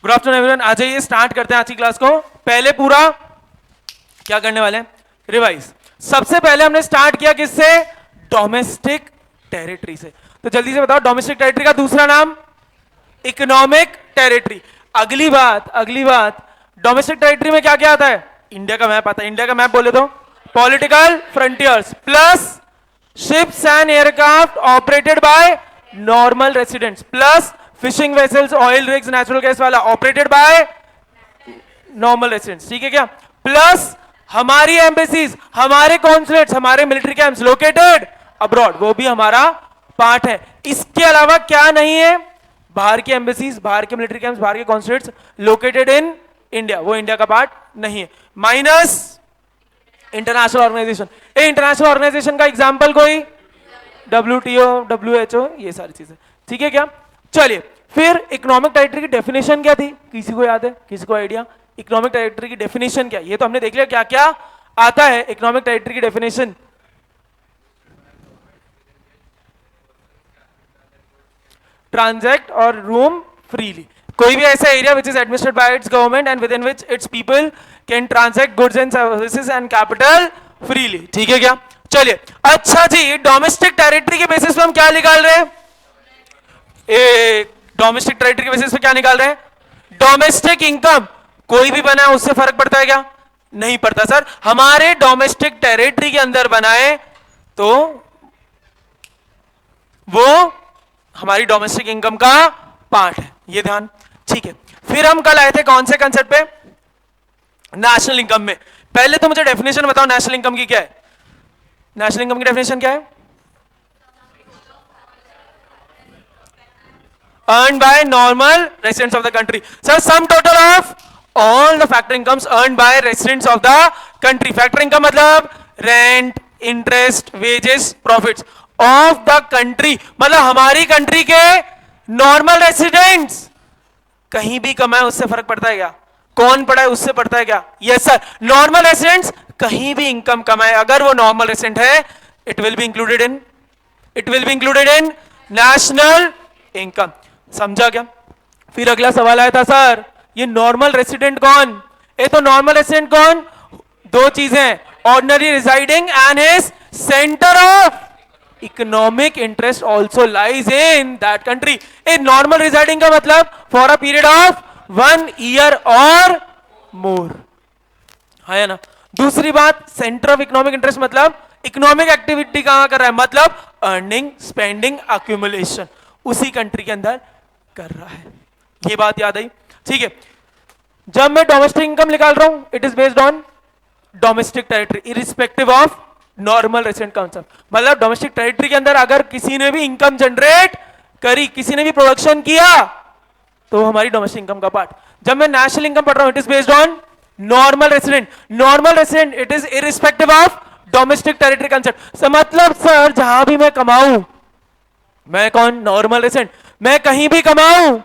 Good afternoon everyone. आ जाइए, start करते हैं आज की क्लास को। पहले पूरा क्या करने वाले हैं, रिवाइज। सबसे पहले हमने स्टार्ट किया किससे, डोमेस्टिक टेरिटरी से। तो जल्दी से बताओ, डोमेस्टिक टेरिटरी का दूसरा नाम इकोनॉमिक टेरिटरी। अगली बात डोमेस्टिक टेरिटरी में क्या क्या आता है, इंडिया का मैप आता है। इंडिया का मैप बोले तो political frontiers plus ships and aircraft operated by normal residents plus fishing vessels, oil rigs, natural gas वाला ऑपरेटेड बाय नॉर्मल रेसिडेंट्स। ठीक है क्या, प्लस हमारी एम्बेसीज, हमारे कॉन्सुलेट्स, हमारे मिलिट्री कैंप्स लोकेटेड अब्रॉड, वो भी हमारा पार्ट है। इसके अलावा क्या नहीं है, बाहर की एम्बेसीज, बाहर के मिलिट्री कैंप्स, बाहर के कॉन्सुलेट्स लोकेटेड इन इंडिया, वो इंडिया का पार्ट नहीं है। Minus international organisation. International organisation का एग्जांपल कोई, WTO, WHO, ये सारी चीजें। ठीक है क्या, चलिए फिर इकोनॉमिक टेरिटरी की डेफिनेशन क्या थी, किसी को याद है, किसी को आइडिया? इकोनॉमिक टेरिटरी की डेफिनेशन क्या, ये तो हमने देख लिया क्या क्या आता है इकोनॉमिक टेरिटरी की डेफिनेशन। ट्रांजैक्ट और रूम फ्रीली, कोई भी ऐसा area which is administrated bye it's government and with in which it's people can transact goods and services and capital freely. ठीक है क्या, चलिए अच्छा जी, डोमेस्टिक टेरिटरी के बेसिस पे हम क्या निकाल रहे हैं, डोमेस्टिक टेरिटरी के बेसिस पे क्या निकाल रहे हैं, डोमेस्टिक इनकम। कोई भी बना है उससे फर्क पड़ता है क्या, नहीं पड़ता सर। हमारे डोमेस्टिक टेरिटरी के अंदर बनाए तो वो हमारी डोमेस्टिक इनकम का पार्ट है, ये ध्यान। ठीक है, फिर हम कल आए थे कौन से कंसेप्ट पे, नेशनल इनकम में। पहले तो मुझे डेफिनेशन बताओ नेशनल इनकम की क्या है, नेशनल इनकम की डेफिनेशन क्या है, earned by normal residents of the country. So sum total of all the factor incomes earned by residents of the country. Factor income मतलब rent, interest, wages, profits of the country, मतलब हमारी country के normal residents कहीं भी कमाए उससे फर्क पड़ता है क्या, कौन पढ़ा है उससे पड़ता है क्या? यस सर, नॉर्मल रेसिडेंट्स कहीं भी इनकम कमाए अगर वो नॉर्मल रेसिडेंट है, it will be included in national income. समझा क्या? फिर अगला सवाल आया था सर, ये नॉर्मल रेसिडेंट कौन, ये तो नॉर्मल रेसिडेंट कौन, दो चीजें, ordinary residing and his centre of economic interest also lies in that country. A normal residing का मतलब for a period of 1 year और मोर, है ना। दूसरी बात, सेंटर ऑफ इकोनॉमिक इंटरेस्ट मतलब इकोनॉमिक एक्टिविटी कहां कर रहा है, मतलब अर्निंग, स्पेंडिंग, अक्यूमुलेशन उसी कंट्री के अंदर कर रहा है। ये बात याद आई, ठीक है। जब मैं डोमेस्टिक इनकम निकाल रहा हूं, it is based on domestic territory irrespective of normal resident concept. मतलब डोमेस्टिक टेरिटरी के अंदर अगर किसी ने भी इनकम जनरेट करी, किसी ने भी प्रोडक्शन किया, तो हमारी डोमेस्टिक इनकम का पार्ट। जब मैं नेशनल इनकम पढ़ रहा हूं, it is based on normal resident, it is irrespective of domestic territory concept. मतलब सर जहां भी मैं कमाऊं, मैं कौन, नॉर्मल रेसिडेंट, मैं कहीं भी कमाऊं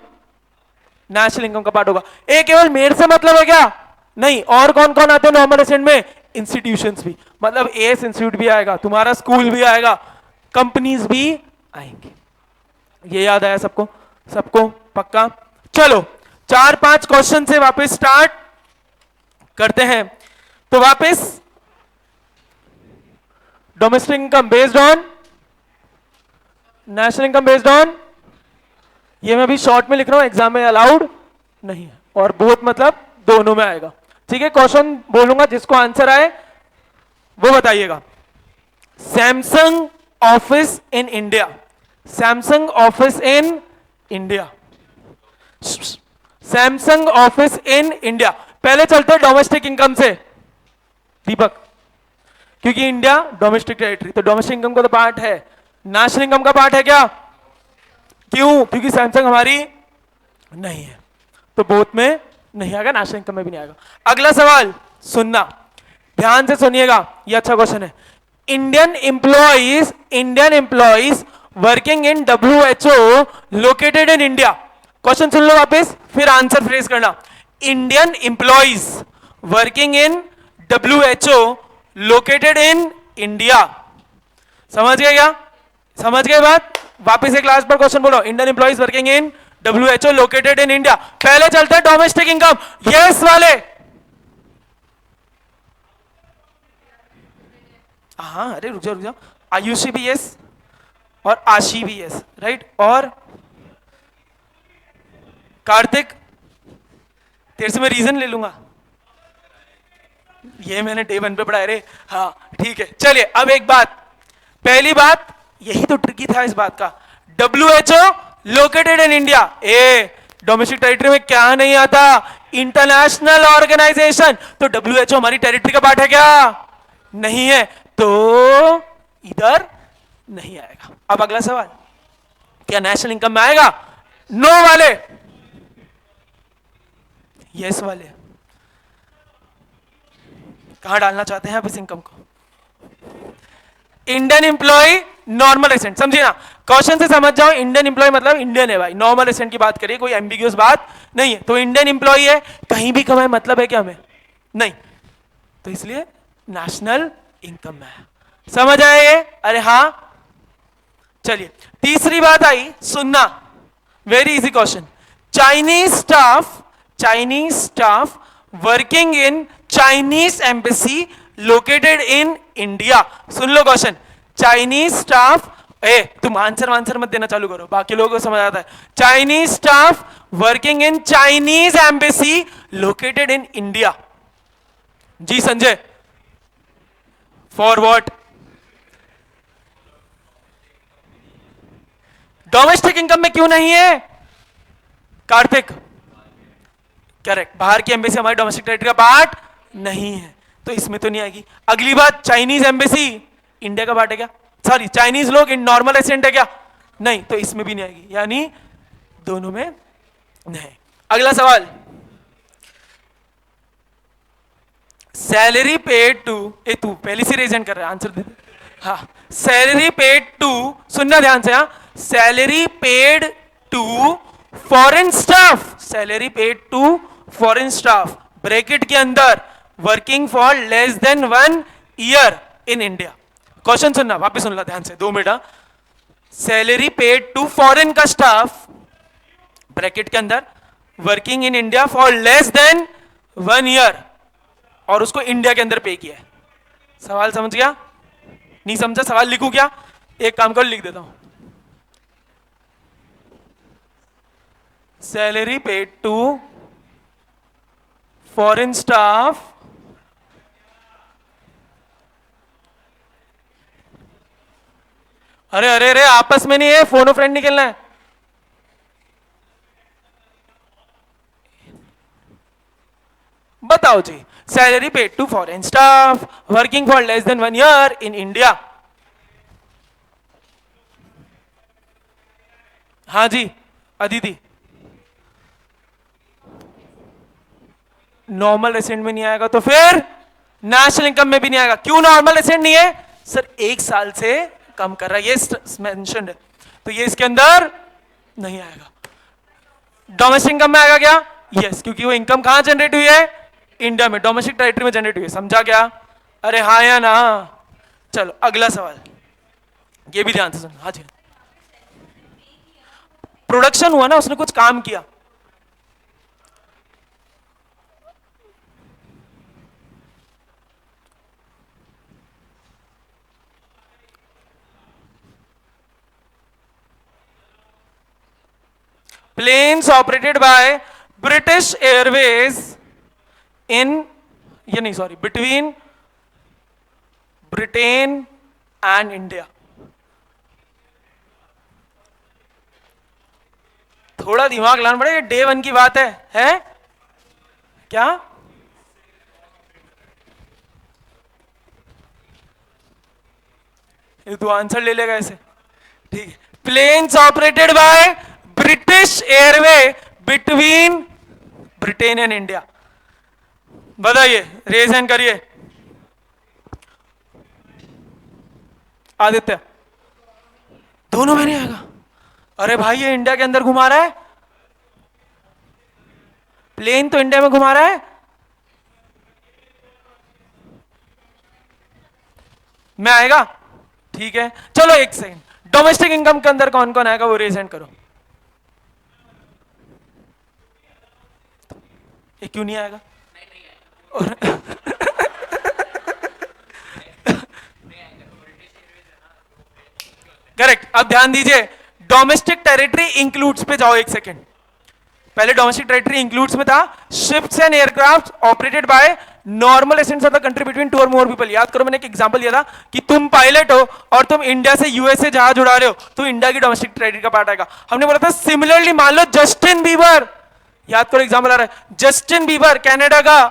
नेशनल इनकम का पार्ट होगा। ये केवल मेरे से मतलब है क्या, नहीं, और कौन कौन आते हैं नॉर्मल रेसिडेंट में, इंस्टीट्यूशंस भी, मतलब एएस इंस्टीट्यूट भी आएगा, तुम्हारा स्कूल भी आएगा, कंपनीज भी आएंगे। ये याद आया सबको, सबको पक्का? चलो 4-5 क्वेश्चन से वापस स्टार्ट करते हैं। तो वापस domestic income based on national income based on, ये मैं अभी शॉर्ट में लिख रहा हूं, एग्जाम में अलाउड नहीं है, और बोथ मतलब दोनों में आएगा। ठीक है, क्वेश्चन बोलूंगा, जिसको आंसर आए वो बताइएगा। Samsung office in India, Samsung office in India, Samsung office in India. पहले चलते हैं डोमेस्टिक इनकम से दीपक, क्योंकि इंडिया डोमेस्टिक टेरिटरी, तो डोमेस्टिक इनकम का तो पार्ट है, नेशनल इनकम का पार्ट है क्या? क्यों? क्योंकि सैमसंग हमारी नहीं है, तो बोथ में नहीं आएगा, नेशनल इनकम में भी नहीं आएगा। अगला सवाल सुनना, ध्यान से सुनिएगा, ये अच्छा क्वेश्चन है। Indian employees working in WHO located in India. Question सुन लो वापस, फिर आंसर फ्रेज करना। Indian employees working in WHO located in India. समझ गए क्या, समझ गए बात? वापस एक लास्ट बार क्वेश्चन बोलो, Indian employees working in WHO located in India. पहले चलते हैं डोमेस्टिक इनकम, यस वाले। हाँ अरे रुक जाओ, आयुषी भी यस और आशी भी यस, राइट। और कार्तिक, तेरे से मैं रीजन ले लूंगा, ये मैंने डे 1 पे पढ़ाया रे। हाँ ठीक है, चलिए अब एक बात, पहली बात, यही तो ट्रिकी था इस बात का, WHO located in India. A domestic territory में क्या नहीं आता, इंटरनेशनल ऑर्गेनाइजेशन। तो WHO हमारी टेरिटरी का पार्ट है क्या? नहीं है, तो इधर नहीं आएगा। अब अगला सवाल, क्या नेशनल इनकम में आएगा? नो वाले, यस वाले। कहां डालना चाहते हैं आप इस इनकम को? इंडियन एम्प्लॉय नॉर्मल रेसिडेंट, समझिए ना, क्वेश्चन से समझ जाओ, इंडियन एम्प्लॉय मतलब इंडियन है भाई, नॉर्मल रेसिडेंट की बात करिए, कोई एम्बिग्यूअस बात नहीं है। तो इंडियन एम्प्लॉय है, कहीं भी कमाए मतलब है क्या हमें? नहीं, तो इसलिए नेशनल इनकम में है। समझ आए ये? अरे हाँ। चलिए तीसरी बात आई, सुनना, very easy question. Chinese staff working in Chinese embassy located in India. Soon low question, Chinese staff, तुम आंसर मत देना चालू करो, बाकी लोगों को समझ आता है। Chinese staff working in Chinese embassy located in India. जी Sanjay, for what? Domestic income में क्यों नहीं है? कार्तिक, करेक्ट, बाहर की एम्बेसी हमारी डोमेस्टिक टेरिटरी का पार्ट नहीं है, तो इसमें तो नहीं आएगी। अगली बात, चाइनीज एम्बेसी इंडिया का पार्ट है क्या? सॉरी, चाइनीज लोग इन नॉर्मल रेसिडेंट है क्या? नहीं, तो इसमें भी नहीं आएगी, यानी दोनों में नहीं। अगला सवाल, सैलरी पेड टू, तू पहले से रेजेंट कर रहा है, आंसर दे। हाँ, सैलरी पेड टू, सुनना ध्यान से, हाँ, salary paid to foreign staff, salary paid to foreign staff bracket के अंदर working for less than 1 year in India. Question सुनना, वापस सुन ला ध्यान से, 2 minute. Salary paid to foreign का स्टाफ ब्रैकेट के अंदर working in India for less than 1 year, और उसको इंडिया के अंदर पे किया है। सवाल समझ गया? नहीं समझा? सवाल लिखूं क्या? एक काम करो, लिख देता हूं, salary paid to foreign staff अरे अरे अरे, आपस में नहीं है, फोनो फ्रेंड निकलना है। बताओ जी, salary paid to foreign staff working for less than 1 year in India. हाँ जी अदिति, नॉर्मल रेसिडेंट में नहीं आएगा, तो फिर नेशनल इनकम में भी नहीं आएगा। क्यों नॉर्मल रेसिडेंट नहीं है? सर 1 साल से कम कर रहा है, ये मेंशन्ड है, तो ये इसके अंदर नहीं आएगा। डोमेस्टिक इनकम में आएगा क्या? यस, क्योंकि वो इनकम कहां जनरेट हुई है? इंडिया में, डोमेस्टिक टेरिटरी में जनरेट हुई है। समझा क्या? अरे हाँ या ना? चलो अगला सवाल, ये भी ध्यान से सुनो। हाँ जी, प्रोडक्शन हुआ ना, उसने कुछ काम किया, planes operated by British Airways in, ये नहीं sorry, between Britain and India. थोड़ा दिमाग लाना पड़ेगा, डे 1 की बात है क्या? ये तू आंसर ले लेगा ऐसे, ठीक है। Planes operated by British airway between Britain and India. बताइए, रेज हैंड करिए। आदित्य, दोनों में नहीं आएगा? अरे भाई, ये इंडिया के अंदर घुमा रहा है, प्लेन तो इंडिया में घुमा रहा है, में आएगा? ठीक है, चलो एक सेकंड, डोमेस्टिक इनकम के अंदर कौन कौन आएगा वो रेज हैंड करो। ये क्यों नहीं आएगा? और करेक्ट। अब ध्यान दीजिए, डोमेस्टिक टेरिटरी इंक्लूड्स पे जाओ एक सेकेंड। पहले डोमेस्टिक टेरिटरी इंक्लूड्स में था ships and aircraft operated by normal residents of the country between 2 और मोर पीपल। याद करो, मैंने एक एग्जांपल दिया था कि तुम पायलट हो और तुम इंडिया से यूएसए जहाज उड़ा रहे हो, तो इंडिया की डोमेस्टिक टेरिटरी का पार्ट आएगा। हमने बोला था सिमिलरली मान लो जस्टिन बीबर, याद करो एग्जांपल आ रहा है, जस्टिन बीबर कनाडा का,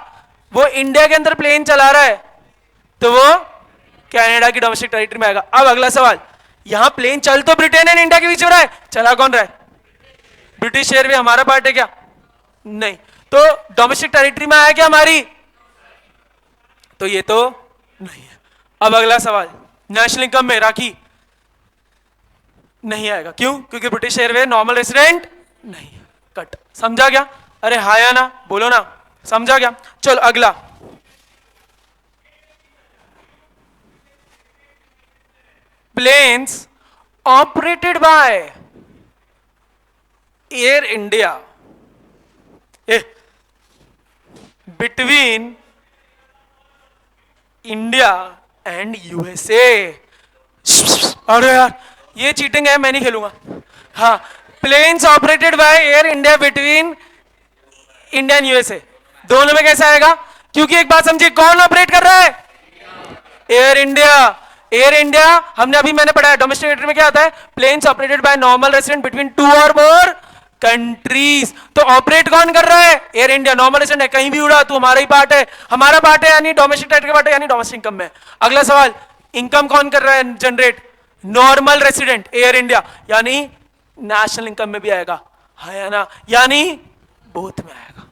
वो इंडिया के अंदर प्लेन चला रहा है, तो वो कनाडा की डोमेस्टिक टेरिटरी में आएगा। अब अगला सवाल, यहां प्लेन चल तो ब्रिटेन एंड इंडिया के बीच हो रहा है, चला कौन रहा है? British airway. हमारा पार्ट है क्या? नहीं। तो डोमेस्टिक टेरिटरी में आया क्या हमारी? तो ये तो नहीं है। अब अगला सवाल, नेशनल इनकम में राखी नहीं आएगा, क्यों? क्योंकि ब्रिटिश एयरवे नॉर्मल रेसिडेंट नहीं है। कट। समझा क्या? अरे हाँ या ना बोलो ना, समझा क्या? चलो अगला, planes operated by Air India between India and USA. अरे यार ये चीटिंग है, मैं नहीं खेलूंगा। हाँ, planes operated by Air India between India and USA, दोनों में कैसे आएगा? क्योंकि एक बात समझिए, कौन ऑपरेट कर रहा है? Air India. एयर इंडिया हमने अभी मैंने पढ़ा है, डोमेस्टिक टेरिटरी में क्या आता है? Planes operated by normal resident between 2 और मोर कंट्रीज। तो ऑपरेट कौन कर रहा है? Air India. नॉर्मल रेसिडेंट है, कहीं भी उड़ा तो हमारा ही पार्ट है, हमारा पार्ट है, यानी डोमेस्टिक टेरिटरी पार्ट है, यानी डोमेस्टिक इनकम में। अगला सवाल, इनकम कौन कर रहा है generate? Normal resident air India, यानी नेशनल इनकम में भी आएगा, है ना? यानी बोथ में आएगा।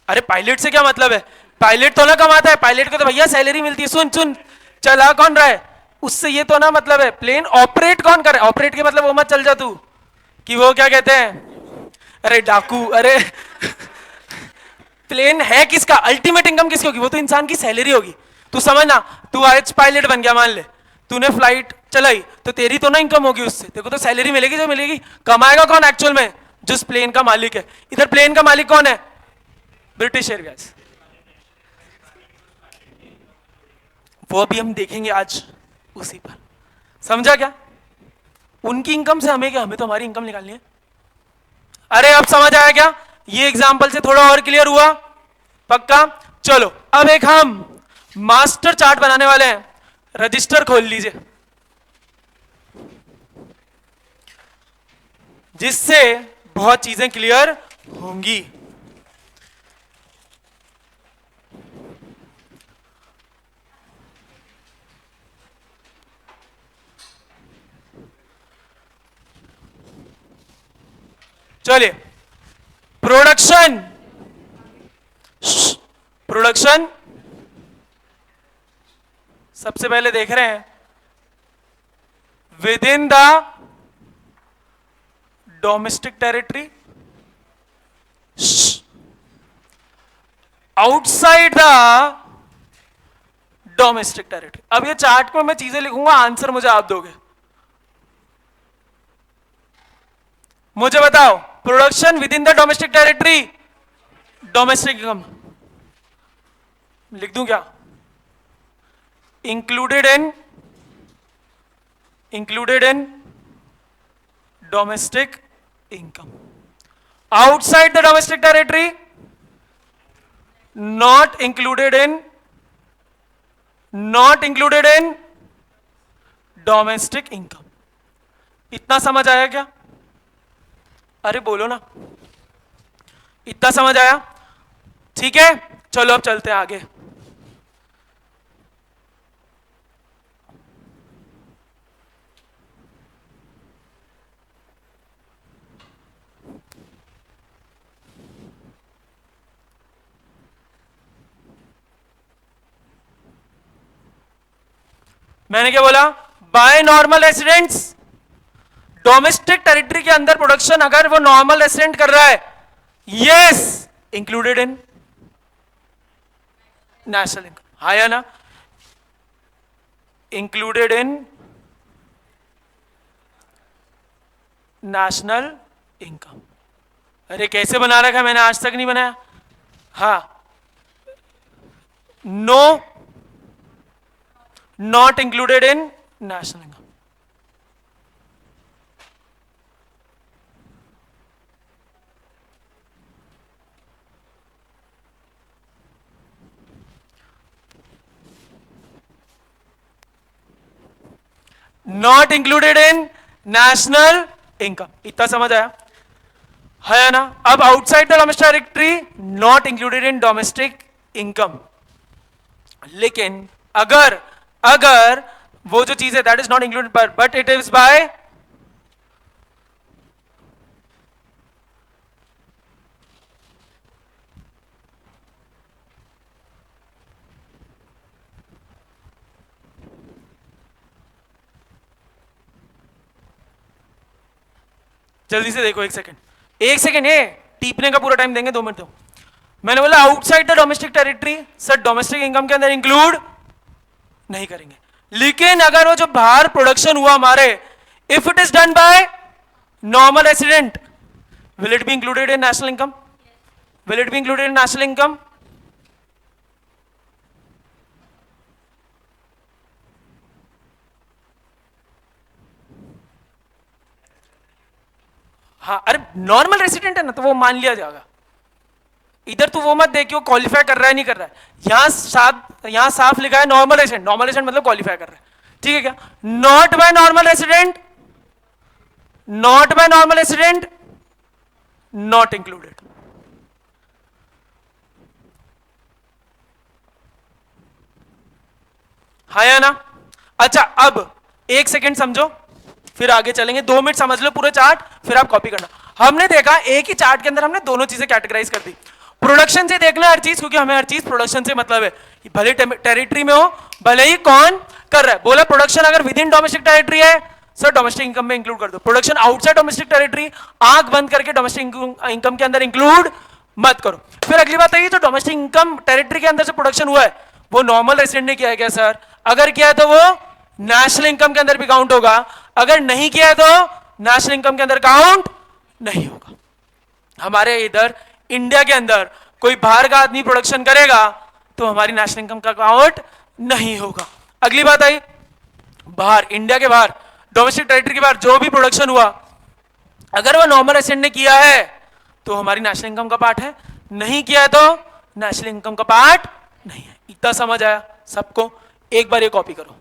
अरे पायलट से क्या मतलब है? पायलट तो ना कमाता है, पायलट को तो भैया सैलरी मिलती है। सुन सुन, चला कौन रहा है उससे, ये तो ना मतलब है। प्लेन ऑपरेट कौन करे? ऑपरेट के मतलब वो मत चल जा तू कि वो क्या कहते हैं, अरे डाकू। अरे प्लेन है किसका? अल्टीमेट इनकम किसकी होगी? वो तो इंसान की सैलरी होगी। तू समझना, तू आज पायलट बन गया, मान ले तूने फ्लाइट चलाई, तो तेरी तो ना इनकम होगी उससे, तेरे को तो सैलरी मिलेगी जो मिलेगी। कमाएगा कौन एक्चुअल में? जिस प्लेन का मालिक है। इधर प्लेन का मालिक कौन है? British Airways. वो भी हम देखेंगे आज उसी पर। समझा क्या? उनकी इनकम से हमें क्या? हमें तो हमारी इनकम निकालनी है। अरे अब समझ आया क्या? ये एग्जांपल से थोड़ा और क्लियर हुआ? पक्का? चलो अब एक हम मास्टर चार्ट बनाने वाले हैं। रजिस्टर खोल लीजिए, जिससे बहुत चीजें क्लियर होंगी। चलिए, प्रोडक्शन, प्रोडक्शन सबसे पहले देख रहे हैं with in the domestic territory, outside the domestic territory. अब ये चार्ट में मैं चीजें लिखूंगा, आंसर मुझे आप दोगे। मुझे बताओ, production with in the domestic territory, domestic income लिख दूं क्या? Included in domestic income, outside the domestic territory not included in domestic income. इतना समझ आया क्या? अरे बोलो ना, इतना समझ आया? ठीक है, चलो अब चलते हैं आगे। मैंने क्या बोला? By normal residents, domestic territory के अंदर प्रोडक्शन अगर वो नॉर्मल रेसिडेंट कर रहा है, yes, included in national income, हाँ या ना? Included in national income. अरे कैसे बना रखा है मैंने, आज तक नहीं बनाया। हाँ, no, not included in national income. Not included in national income, इतना समझ आया है ना। अब outside the domestic territory, not included in domestic income. लेकिन अगर अगर वो जो चीज है that is not included but it is by, जल्दी से देखो, एक सेकेंड है, टीपने का पूरा टाइम देंगे, 2 मिनट दो। मैंने बोला outside the domestic territory, sir domestic income के अंदर इंक्लूड नहीं करेंगे। लेकिन अगर वो जो बाहर प्रोडक्शन हुआ हमारे, if it is done by normal resident, will it be included in national income? Will it be included in national income? हाँ, अरे नॉर्मल रेसिडेंट है ना, तो वो मान लिया जाएगा। इधर तो वो मत देखियो क्वालिफाई कर रहा है नहीं कर रहा है, यहां साफ लिखा है नॉर्मल रेसिडेंट, नॉर्मल रेसिडेंट मतलब क्वालिफाई कर रहा है, ठीक है क्या? Not bye normal resident, not bye normal resident, not included. हाँ या ना? अच्छा, अब 1 सेकेंड समझो, फिर आगे चलेंगे। 2 मिनट समझ लो पूरा चार्ट, फिर आप कॉपी करना। हमने देखा एक ही चार्ट के अंदर हमने दोनों चीजें कैटेगराइज कर दी। प्रोडक्शन से देखना हर चीज, क्योंकि हमें हर चीज प्रोडक्शन से मतलब है, भले टेरिटरी में हो, भले ही कौन कर रहा है। बोला प्रोडक्शन अगर विद इन डोमेस्टिक टेरिटरी है, सर डोमेस्टिक इनकम में इंक्लूड कर दो। प्रोडक्शन आउटसाइड डोमेस्टिक टेरिटरी, आंख बंद करके डोमेस्टिक इनकम के अंदर इंक्लूड मत करो। फिर अगली बात है, जो डोमेस्टिक इनकम टेरिटरी के अंदर से प्रोडक्शन हुआ है, वो नॉर्मल रेसिडेंट ने किया है क्या सर? अगर किया है तो वो नेशनल इनकम के अंदर भी काउंट होगा, अगर नहीं किया है तो नेशनल इनकम के अंदर काउंट नहीं होगा। हमारे इधर इंडिया के अंदर कोई बाहर का आदमी प्रोडक्शन करेगा तो हमारी नेशनल इनकम का काउंट नहीं होगा। अगली बात आई, बाहर, इंडिया के बाहर, डोमेस्टिक टेरिटरी के बाहर जो भी प्रोडक्शन हुआ, अगर वो नॉर्मल रेसिडेंट ने किया है तो हमारी नेशनल इनकम का पार्ट है, नहीं किया है तो नेशनल इनकम का पार्ट नहीं है। इतना समझ आया सबको? एक बार ये कॉपी करो।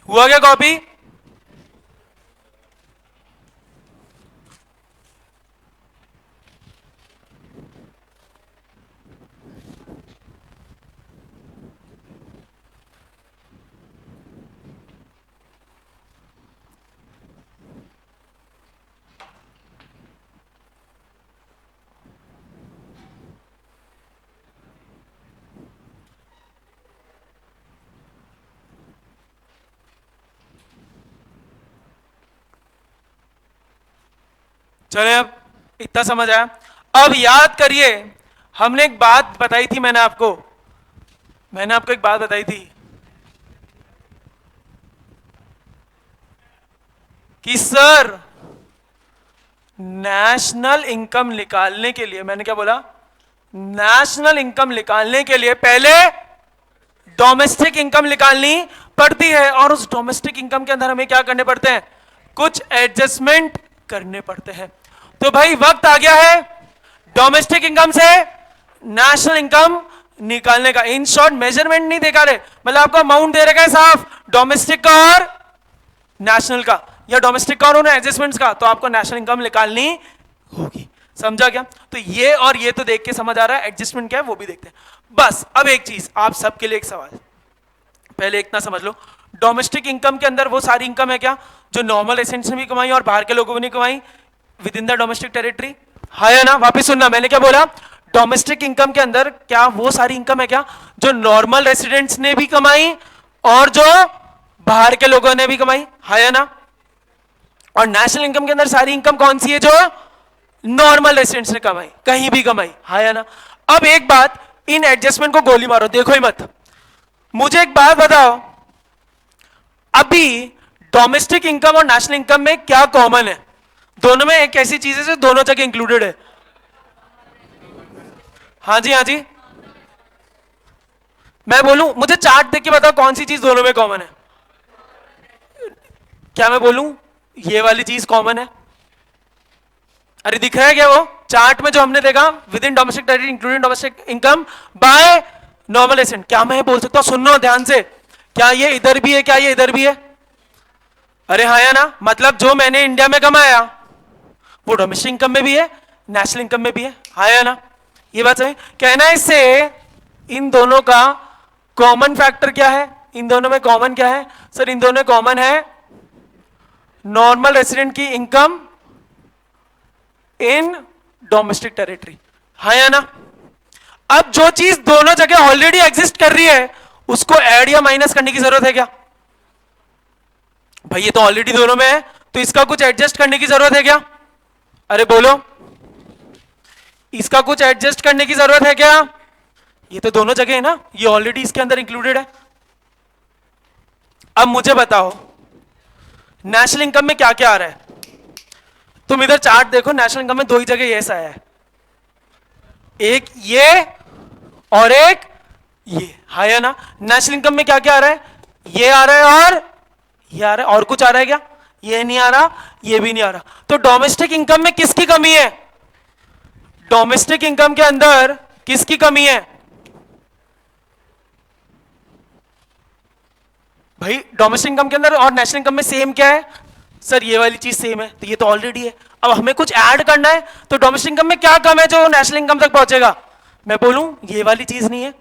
हुआ क्या कॉपी? चले, अब इतना समझ आया। अब याद करिए, हमने एक बात बताई थी, मैंने आपको एक बात बताई थी कि सर नेशनल इनकम निकालने के लिए, मैंने क्या बोला? नेशनल इनकम निकालने के लिए पहले डोमेस्टिक इनकम निकालनी पड़ती है, और उस डोमेस्टिक इनकम के अंदर हमें क्या करने पड़ते हैं? कुछ एडजस्टमेंट करने पड़ते हैं। तो भाई वक्त आ गया है डोमेस्टिक इनकम से नेशनल इनकम निकालने का। इन शॉर्ट मेजरमेंट नहीं देखा रहे, मतलब आपको अमाउंट दे रखा है साफ डोमेस्टिक का और नेशनल का, या डोमेस्टिक का और एडजस्टमेंट्स का, तो आपको नेशनल इनकम निकालनी होगी। समझा क्या? तो ये और ये तो देख के समझ आ रहा है, एडजस्टमेंट क्या है वो भी देखते हैं। बस अब एक चीज आप सबके लिए, एक सवाल, पहले इतना समझ लो, डोमेस्टिक इनकम के अंदर वो सारी इनकम है क्या जो नॉर्मल रेसिडेंट्स ने भी कमाई और बाहर के लोगों ने कमाई with in the domestic territory? हाँ या ना? वापिस सुनना, मैंने क्या बोला? डोमेस्टिक इनकम के अंदर क्या वो सारी इनकम है क्या जो नॉर्मल रेसिडेंट्स ने भी कमाई और जो बाहर के लोगों ने भी कमाई, है ना। और नेशनल इनकम के अंदर सारी इनकम कौन सी है, जो नॉर्मल रेसिडेंट्स ने कमाई, कहीं भी कमाई, है ना। अब एक बात, इन एडजस्टमेंट को गोली मारो, देखो ही मत। मुझे एक बात बताओ, अभी डोमेस्टिक इनकम और नेशनल इनकम में क्या कॉमन है? दोनों में एक ऐसी चीज है जो दोनों जगह इंक्लूडेड है। हाँ जी, हाँ जी, मैं बोलूं, मुझे चार्ट देख के बताओ कौन सी चीज दोनों में कॉमन है। क्या मैं बोलूं ये वाली चीज कॉमन है? अरे दिख रहा है क्या वो चार्ट में जो हमने देखा, with in domestic territory including domestic income by normal resident. क्या मैं बोल सकता हूं, सुनो ध्यान से, क्या ये इधर भी है, क्या ये इधर भी है? अरे हाँ या ना, मतलब जो मैंने इंडिया में कमाया वो डोमेस्टिक इनकम में भी है, नेशनल इनकम में भी है, हाँ या ना। ये बात समझ, कहना है इससे इन दोनों का कॉमन फैक्टर क्या है? इन दोनों में कॉमन क्या है सर? इन दोनों में कॉमन है नॉर्मल रेसिडेंट की इनकम इन डोमेस्टिक टेरिटरी, हाँ या ना। अब जो चीज दोनों जगह ऑलरेडी एग्जिस्ट कर रही है उसको ऐड या माइनस करने की जरूरत है क्या? भाई ये तो ऑलरेडी दोनों में है, तो इसका कुछ एडजस्ट करने की जरूरत है क्या? अरे बोलो, इसका कुछ एडजस्ट करने की जरूरत है क्या? ये तो दोनों जगह है ना, ये ऑलरेडी इसके अंदर इंक्लूडेड है। अब मुझे बताओ नेशनल इनकम में क्या क्या आ रहा है? तुम इधर चार्ट देखो, नेशनल इनकम में दो ही जगह यस आया है, एक ये और एक ये, हाँ या ना। नेशनल इनकम में क्या क्या आ रहा है? ये आ रहा है और ये आ रहा है, और कुछ आ रहा है क्या? ये नहीं आ रहा, ये भी नहीं आ रहा। तो डोमेस्टिक इनकम में किसकी कमी है? डोमेस्टिक इनकम के अंदर किसकी कमी है? भाई डोमेस्टिक इनकम के अंदर और नेशनल इनकम में सेम क्या है? सर ये वाली चीज सेम है, तो ये तो ऑलरेडी है। अब हमें कुछ ऐड करना है, तो डोमेस्टिक इनकम में क्या कम है जो नेशनल इनकम तक पहुंचेगा? मैं बोलूं ये वाली चीज नहीं है।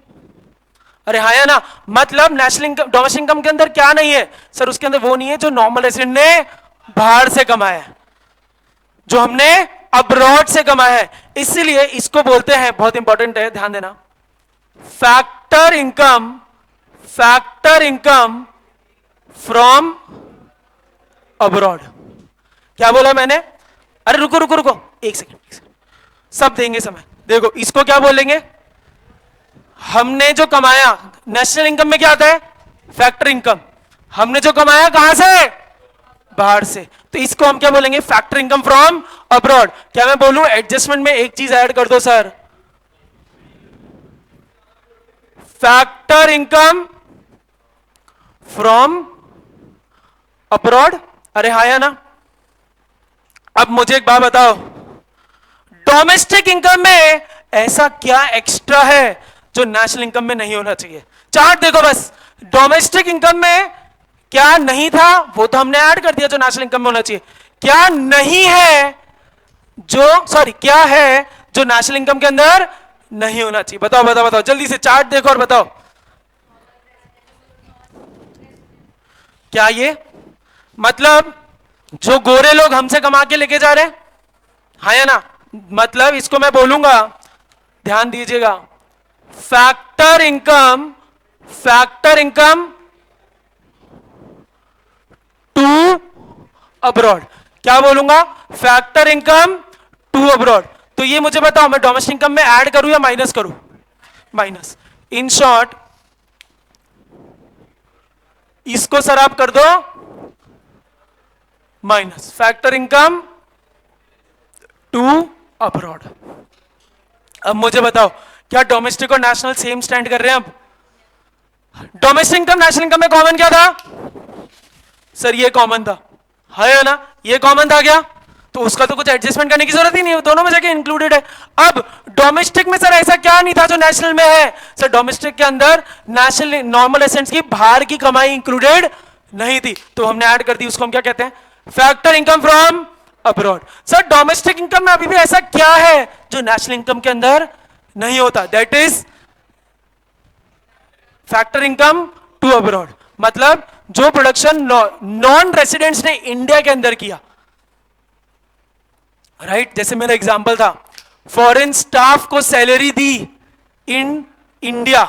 अरे हाँ या ना, मतलब नेशनल इनकम डोमेस्टिक इनकम के अंदर क्या नहीं है सर? उसके अंदर वो नहीं है जो नॉर्मल रेसिडेंट ने बाहर से कमाया है, जो हमने अब्रॉड से कमाया है। इसीलिए इसको बोलते हैं, बहुत इंपॉर्टेंट है, ध्यान देना, factor income, factor income from abroad. क्या बोला मैंने? अरे रुको रुको रुको, एक सेकंड, सब देंगे समय। देखो इसको क्या बोलेंगे? हमने जो कमाया, नेशनल इनकम में क्या आता है? Factor income. हमने जो कमाया कहां से? बाहर से, तो इसको हम क्या बोलेंगे? Factor income from abroad. क्या मैं बोलूं एडजस्टमेंट में एक चीज ऐड कर दो sir, factor income from abroad? अरे हाँ या ना। अब मुझे एक बात बताओ, डोमेस्टिक इनकम में ऐसा क्या एक्स्ट्रा है जो नेशनल इनकम में नहीं होना चाहिए? चार्ट देखो बस, डोमेस्टिक इनकम में क्या नहीं था वो तो हमने ऐड कर दिया जो नेशनल इनकम में होना चाहिए। क्या नहीं है जो, सॉरी क्या है जो नेशनल इनकम के अंदर नहीं होना चाहिए? बताओ बताओ बताओ, जल्दी से चार्ट देखो और बताओ। क्या ये मतलब जो गोरे लोग हमसे कमा के लेके जा रहे हैं, हाँ या ना? मतलब इसको मैं बोलूंगा, ध्यान दीजिएगा, factor income, factor income to abroad. क्या बोलूंगा? Factor income to abroad. तो ये मुझे बताओ मैं डोमेस्टिक इनकम में ऐड करूं या माइनस करूं? माइनस। इन शॉर्ट इसको सर आप कर दो minus, factor income to abroad. अब मुझे बताओ क्या डोमेस्टिक और नेशनल सेम स्टैंड कर रहे हैं? अब डोमेस्टिक इनकम नेशनल इनकम में कॉमन क्या था सर? ये कॉमन था, है या ना? ये कॉमन था क्या? तो उसका तो कुछ एडजस्टमेंट करने की जरूरत ही नहीं है, दोनों में जाके इंक्लूडेड है। अब डोमेस्टिक में सर ऐसा क्या नहीं था जो नेशनल में है? सर डोमेस्टिक के अंदर नेशनल नॉर्मल रेसिडेंट्स की बाहर की कमाई इंक्लूडेड नहीं थी, तो हमने ऐड कर दी, उसको हम क्या कहते हैं? Factor income from abroad. Sir domestic income में अभी भी ऐसा क्या है जो नेशनल इनकम के अंदर नहीं होता? That is factor income to abroad. मतलब जो प्रोडक्शन नॉन रेसिडेंट्स ने इंडिया के अंदर किया, राइट? जैसे मेरा एग्जांपल था, फॉरेन स्टाफ को सैलरी दी in India,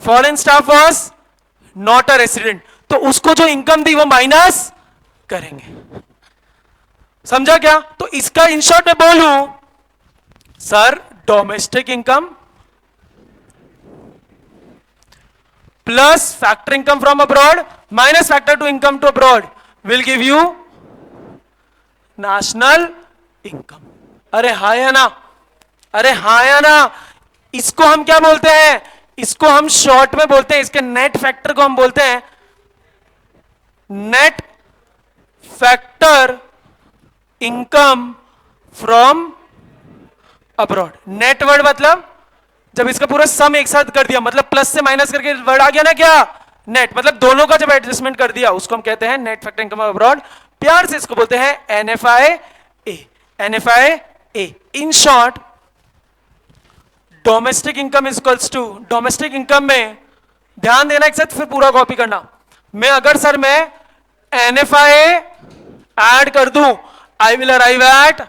foreign staff was not a resident, तो उसको जो इनकम दी वो माइनस करेंगे। समझा क्या? तो इसका इन शॉर्ट में बोलूं sir, domestic income plus factor income from abroad minus factor to income to abroad will give you national income. अरे हाँ या ना? अरे हाँ या ना? इसको हम क्या बोलते हैं? इसको हम शॉर्ट में बोलते हैं, इसके नेट फैक्टर को हम बोलते हैं net factor income from abroad. Net word मतलब जब इसका पूरा सम एक साथ कर दिया, मतलब प्लस से माइनस करके वर्ड आ गया ना क्या? नेट मतलब दोनों का जब एडजस्टमेंट कर दिया उसको हम कहते हैं नेट फैक्टर इनकम अब्रॉड। प्यार से इसको बोलते हैं NFI A. NFI A in short domestic income equals to, domestic income में ध्यान देना एक साथ फिर पूरा कॉपी करना। मैं अगर सर मैं एनएफआई ऐड कर दूं, I will arrive eight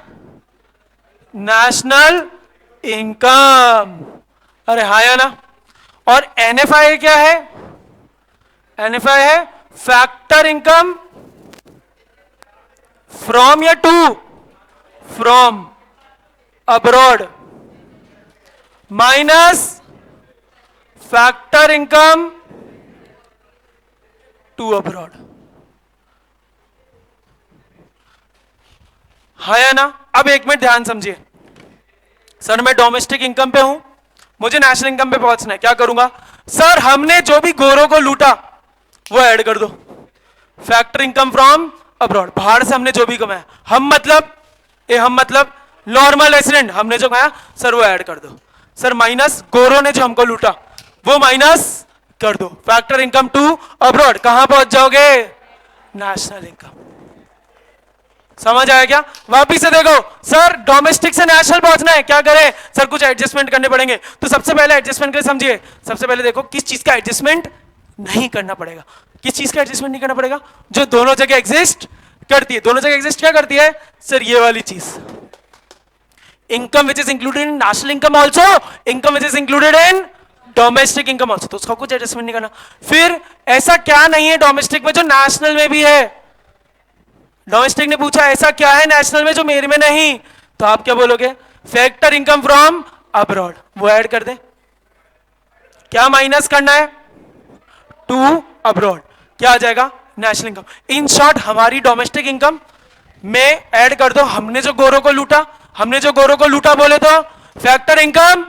national income. अरे हाँ या ना? और एनएफआई क्या है? एनएफआई है फैक्टर इनकम फ्रॉम या to, from abroad minus factor income to abroad. हाँ या ना? अब एक मिनट ध्यान समझिए। सर मैं डोमेस्टिक इनकम पे हूं, मुझे नेशनल इनकम पे पहुंचना है, क्या करूंगा? सर हमने जो भी गोरों को लूटा वो ऐड कर दो। फैक्टर इनकम फ्रॉम अब्रॉड, बाहर से हमने जो भी कमाया, हम मतलब नॉर्मल रेसिडेंट हमने जो कमाया सर वो ऐड कर दो। सर माइनस गोरों ने जो हमको लूटा वो माइनस कर दो। फैक्टर इनकम टू अब्रॉड, कहां पहुंच जाओगे? National income. समझ आया क्या? वापिस से देखो सर, डोमेस्टिक से नेशनल पहुंचना है, क्या करें? सर कुछ एडजस्टमेंट करने पड़ेंगे। तो सबसे पहले एडजस्टमेंट के समझिए, सबसे पहले देखो किस चीज का एडजस्टमेंट नहीं करना पड़ेगा। किस चीज का एडजस्टमेंट नहीं करना पड़ेगा? जो दोनों जगह एग्जिस्ट करती है। दोनों जगह एग्जिस्ट क्या करती है? सर ये वाली चीज, income which is included in national income also, income which is included in domestic income also. तो उसका कुछ एडजस्टमेंट नहीं करना। फिर ऐसा क्या नहीं है डोमेस्टिक में जो नेशनल में भी है? डोमेस्टिक ने पूछा ऐसा क्या है नेशनल में जो मेरे में नहीं? तो आप क्या बोलोगे? फैक्टर इनकम फ्रॉम अब्रॉड, वो ऐड कर दे। क्या माइनस करना है? टू अब्रॉड, क्या आ जाएगा? National income. इन शॉर्ट हमारी डोमेस्टिक इनकम में ऐड कर दो हमने जो गोरों को लूटा, हमने जो गोरों को लूटा बोले तो फैक्टर इनकम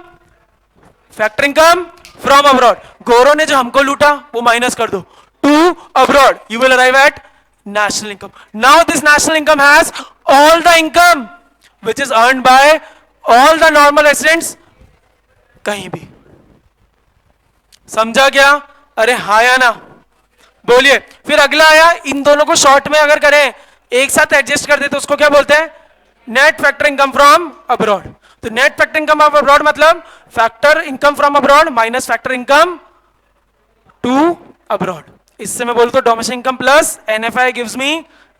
फ्रॉम अब्रॉड, गोरों ने जो हमको लूटा वो माइनस कर दो to abroad, you will arrive at national income. Now this national income has all the income which is earned by all the normal residents कहीं भी। समझा क्या? अरे हाँ या ना? बोलिए। फिर अगला आया, इन दोनों को शॉर्ट में अगर करें, एक साथ एडजस्ट कर दे तो उसको क्या बोलते हैं? Net factor income from abroad. तो net factor income of abroad मतलब factor income from abroad minus factor income to abroad. इससे मैं बोलता हूं domestic income plus NFI gives me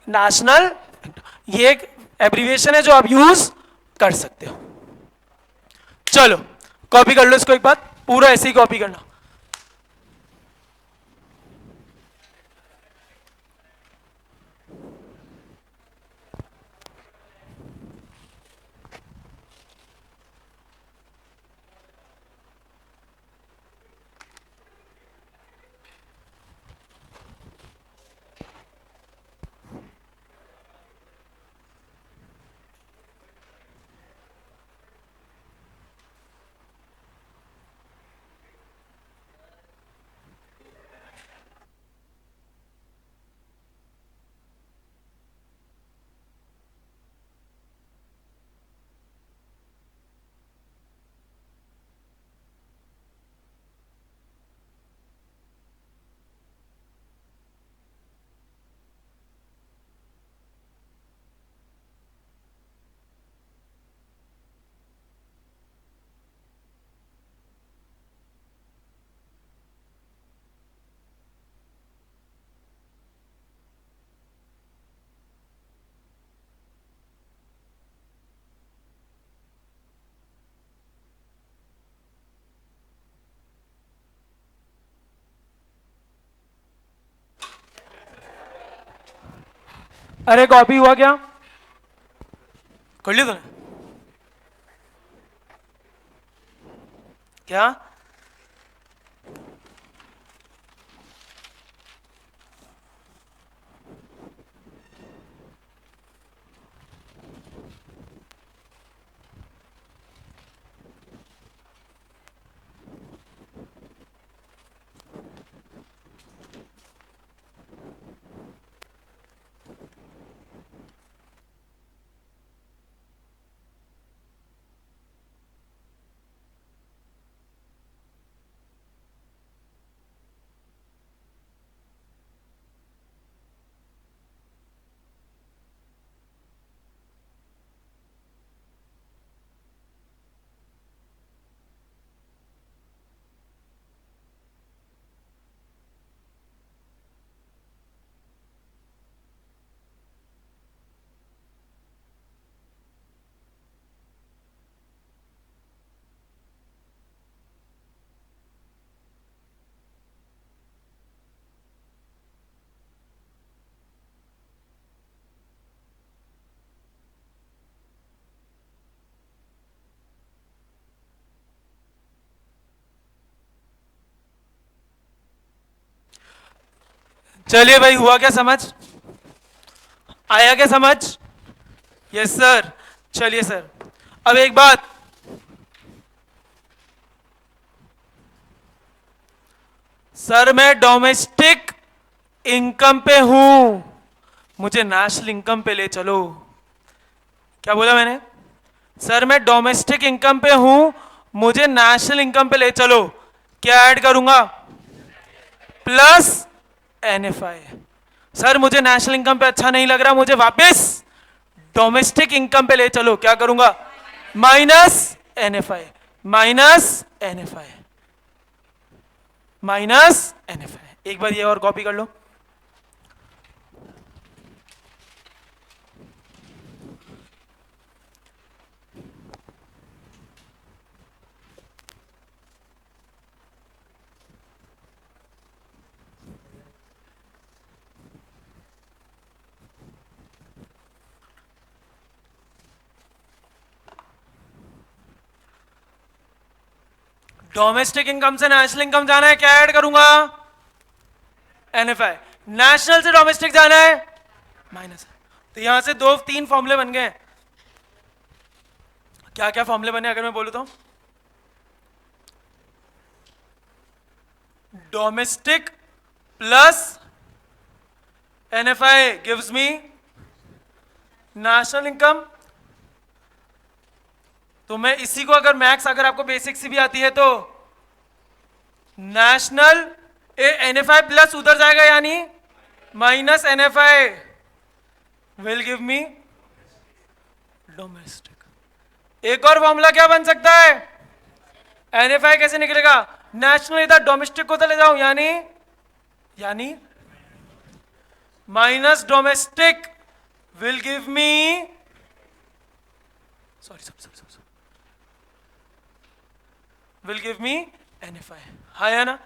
national. ये एक एब्रीविएशन है जो आप यूज कर सकते हो। चलो कॉपी कर लो इसको, एक बार पूरा ऐसे ही कॉपी करना। अरे कॉपी हुआ क्या? कर लिया तूने? क्या? चलिए भाई, हुआ क्या समझ? आया क्या समझ? Yes sir. चलिए सर, अब एक बात, सर मैं डोमेस्टिक इनकम पे हूं, मुझे नेशनल इनकम पे ले चलो। क्या बोला मैंने? सर मैं डोमेस्टिक इनकम पे हूं, मुझे नेशनल इनकम पे ले चलो। क्या ऐड करूंगा? Plus NFI. सर मुझे नेशनल इनकम पे अच्छा नहीं लग रहा, मुझे वापस डोमेस्टिक इनकम पे ले चलो। क्या करूंगा? Minus NFI, minus NFI, minus NFI. एक बार ये और कॉपी कर लो। डोमेस्टिक इनकम से नेशनल इनकम जाना है, क्या ऐड करूंगा? एनएफआई। नेशनल से डोमेस्टिक जाना है, माइनस। तो यहां से दो तीन फॉर्मूले बन गए। क्या क्या फॉर्मूले बने अगर मैं बोलूं तो? Domestic plus NFI gives me national income. तो मैं इसी को, अगर मैक्स, अगर आपको बेसिक सी भी आती है तो नेशनल एनएफआई प्लस उधर जाएगा यानी minus NFI will give me domestic. एक और फॉर्मूला क्या बन सकता है? एनएफआई कैसे निकलेगा? नेशनल इधर डोमेस्टिक को तो ले जाऊं, यानी minus domestic will give me, sorry will give me NFI. हाँ है ना?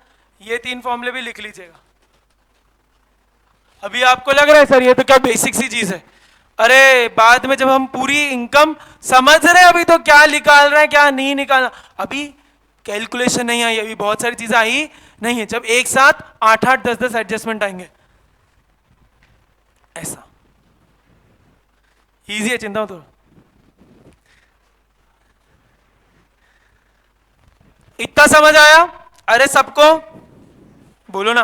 ये तीन फॉर्मूले भी लिख लीजिएगा। अभी आपको लग रहा है सर ये तो क्या बेसिक सी चीज है, अरे बाद में जब हम पूरी इनकम समझ रहे हैं अभी तो क्या निकाल रहे हैं क्या नहीं निकालना, अभी कैलकुलेशन नहीं आई, अभी बहुत सारी चीजें आई नहीं है। जब एक साथ 8-8 10-10 एडजस्टमेंट आएंगे, ऐसा इजी है, चिंता मत करो। इतना समझ आया? अरे सबको बोलो ना।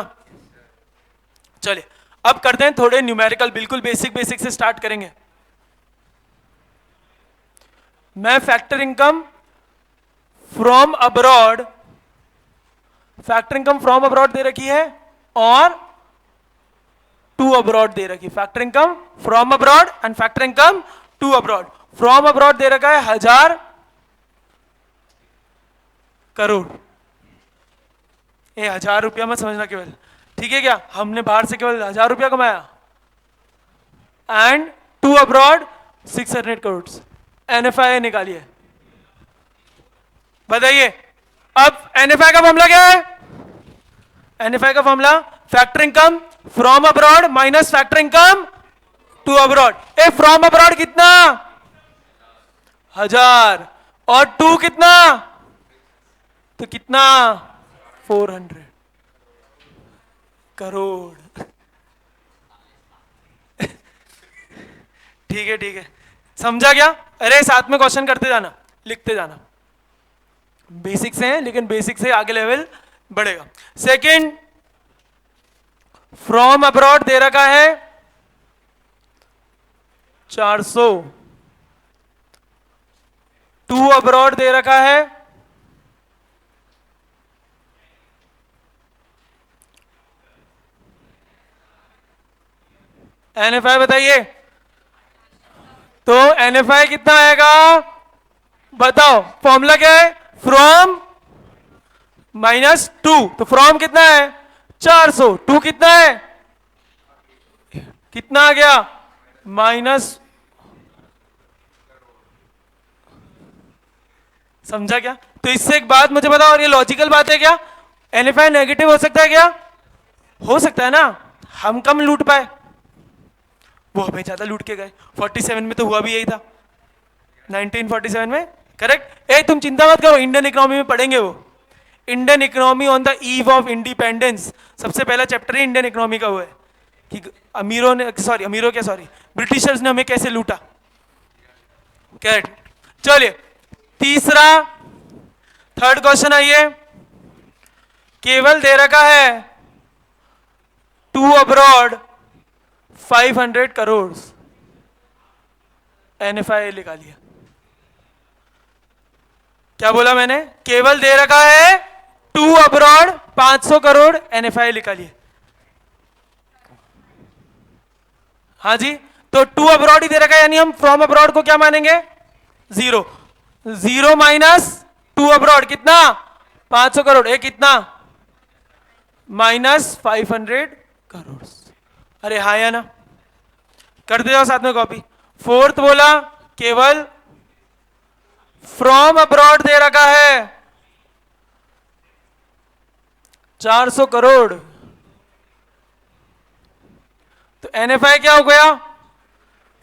चलिए अब करते हैं थोड़े न्यूमेरिकल, बिल्कुल बेसिक बेसिक से स्टार्ट करेंगे। मैं factor income from abroad, factor income from abroad दे रखी है और टू अब्रॉड दे रखी है। Factor income from abroad and factor income to abroad. From abroad दे रखा है 1000 करोड़। ये 1000 रुपया मत समझना केवल, ठीक है क्या? हमने बाहर से केवल 1000 रुपया कमाया। And to abroad 600 crore. NFI निकालिए, बताइए अब एनएफआई का फॉर्मूला क्या है? एनएफआई का formula factor income from abroad minus factor income to abroad, A from abroad कितना 1000 और टू कितना, तो कितना 400 करोड़। ठीक है ठीक है, समझा क्या? अरे साथ में क्वेश्चन करते जाना, लिखते जाना, बेसिक से है लेकिन बेसिक से आगे लेवल बढ़ेगा। सेकंड, फ्रॉम अब्रॉड दे रखा है 400, टू अब्रॉड दे रखा है NFI बताइए, तो NFI कितना आएगा बताओ, फॉर्मूला क्या है, फ्रॉम माइनस टू, तो फ्रॉम कितना है 400, टू कितना है, कितना आ गया माइनस, समझा क्या? तो इससे एक बात मुझे बताओ, और ये लॉजिकल बात है क्या, NFI नेगेटिव हो सकता है क्या? हो सकता है ना, हम कम लूट पाए, वो हमें ज्यादा लूट के गए। 47 में तो हुआ भी यही था, 1947 में, करेक्ट। ए तुम चिंता मत करो, इंडियन इकोनॉमी में पढ़ेंगे वो, Indian economy on the eve of independence, सबसे पहला चैप्टर ही इंडियन इकोनॉमी का वो है कि अमीरों ने, सॉरी अमीरों क्या, सॉरी ब्रिटिशर्स ने हमें कैसे लूटा, करेक्ट। चलिए तीसरा, थर्ड क्वेश्चन आइए, केवल दे रखा है टू अब्रॉड 500 करोड़, NFI लिखा लिया। क्या बोला मैंने, केवल दे रखा है टू अब्रॉड 500 करोड़, NFI लिखा लिया। हाँ जी, तो टू अब्रॉड ही दे रखा है, यानी हम फ्रॉम अब्रॉड को क्या मानेंगे, zero, zero minus two abroad कितना 500 करोड़, ये कितना माइनस 500 करोड़। अरे हाँ या ना, करते जाओ साथ में कॉपी। फोर्थ बोला केवल फ्रॉम अब्रॉड दे रखा है 400 करोड़, तो NFI क्या हो गया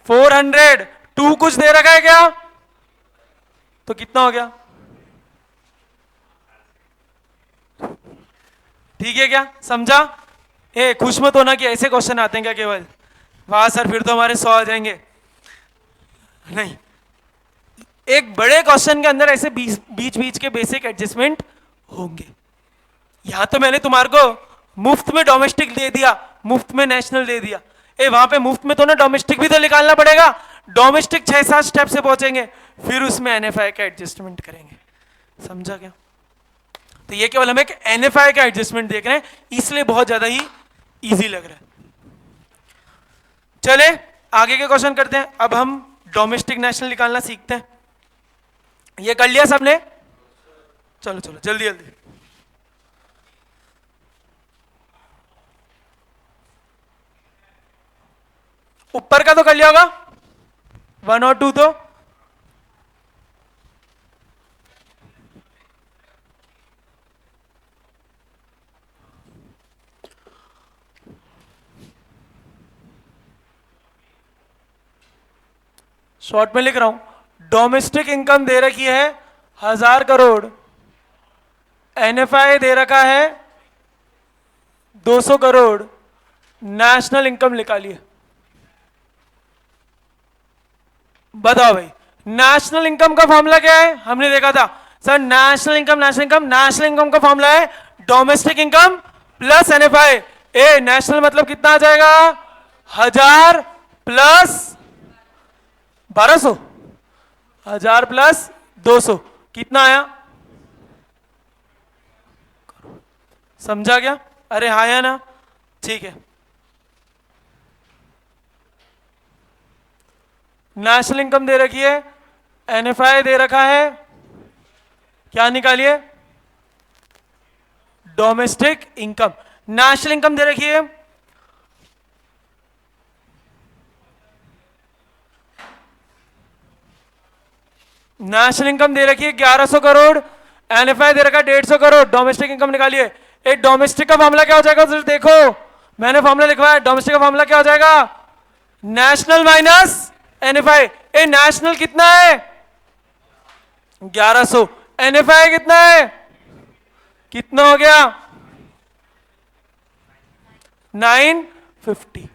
400, टू कुछ दे रखा है क्या, तो कितना हो गया, ठीक है क्या, समझा? ए खुश मत होना कि ऐसे क्वेश्चन आते हैं क्या केवल, वाह सर फिर तो हमारे 100 आ जाएंगे, नहीं, एक बड़े क्वेश्चन के अंदर ऐसे बीच बीच के बेसिक एडजस्टमेंट होंगे। यहां तो मैंने तुम्हारे को मुफ्त में डोमेस्टिक दे दिया, मुफ्त में नेशनल दे दिया, ए वहां पे मुफ्त में तो ना डोमेस्टिक भी तो निकालना पड़ेगा, डोमेस्टिक 6-7 स्टेप से पहुंचेंगे, फिर उसमें NFI का एडजस्टमेंट करेंगे, समझा क्या? तो ये केवल हम एक NFI का एडजस्टमेंट देख रहे हैं, इसलिए बहुत ज्यादा ही इजी लग रहा है। चले आगे के क्वेश्चन करते हैं, अब हम डोमेस्टिक नेशनल निकालना सीखते हैं। ये कर लिया सबने, चलो चलो जल्दी जल्दी, ऊपर का तो कर लिया होगा 1 और 2, तो शॉर्ट में लिख रहा हूं, डोमेस्टिक इनकम दे रखी है 1000 करोड़, NFI दे रखा है 200 करोड़, नेशनल इनकम निकालिए। बताओ भाई, नेशनल इनकम का फॉर्मूला क्या है, हमने देखा था sir, national income, national income, national income का फॉर्मूला है डोमेस्टिक इनकम प्लस NFI। ए नेशनल मतलब कितना आ जाएगा 1000 प्लस 1200, 1000 प्लस 200 कितना आया, समझा क्या? अरे हाँ या ना, ठीक है। नेशनल इनकम दे रखी है, NFI दे रखा है, क्या निकालिए डोमेस्टिक इनकम। नेशनल इनकम दे रखी है नेशनल इनकम दे रखी है 1100 करोड़, NFI दे रखा है 150 करोड़, डोमेस्टिक इनकम निकालिए। एक डोमेस्टिक का मामला क्या हो जाएगा, देखो मैंने फॉर्मूला लिखवाया, डोमेस्टिक का मामला क्या हो जाएगा, नेशनल माइनस एनएफआई। ए नेशनल कितना है 1100, एनएफआई कितना है, कितना हो गया 950।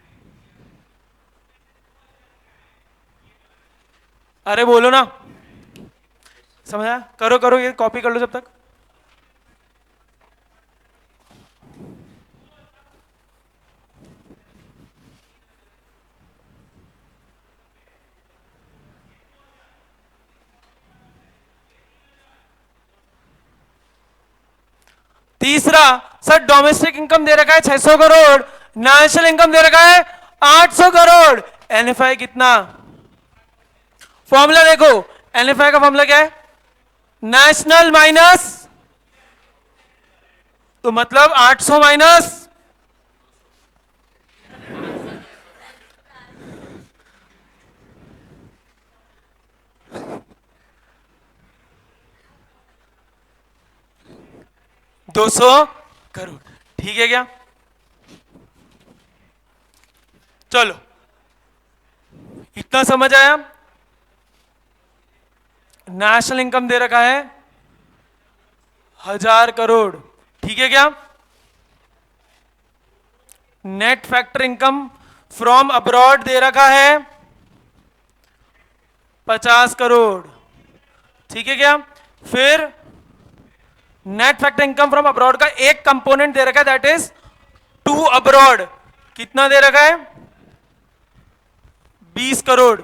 अरे बोलो ना, समझा? करो करो, ये कॉपी कर लो जब तक। तीसरा, सर डोमेस्टिक इनकम दे रखा है 600 करोड़, नेशनल इनकम दे रखा है 800 करोड़, एनएफआई कितना? फॉर्मूला देखो, एनएफआई का फॉर्मूला क्या है, नेशनल माइनस, तो मतलब 800 माइनस 200 करोड़। ठीक है क्या? चलो, इतना समझ आया? नेशनल इनकम दे रखा है 1000 करोड़। ठीक है क्या? Net factor income from abroad दे रखा है 50 करोड़। ठीक है क्या? फिर net factor income from abroad का एक कंपोनेंट दे रखा है, दैट इज टू अब्रॉड। कितना दे रखा है 20 करोड़।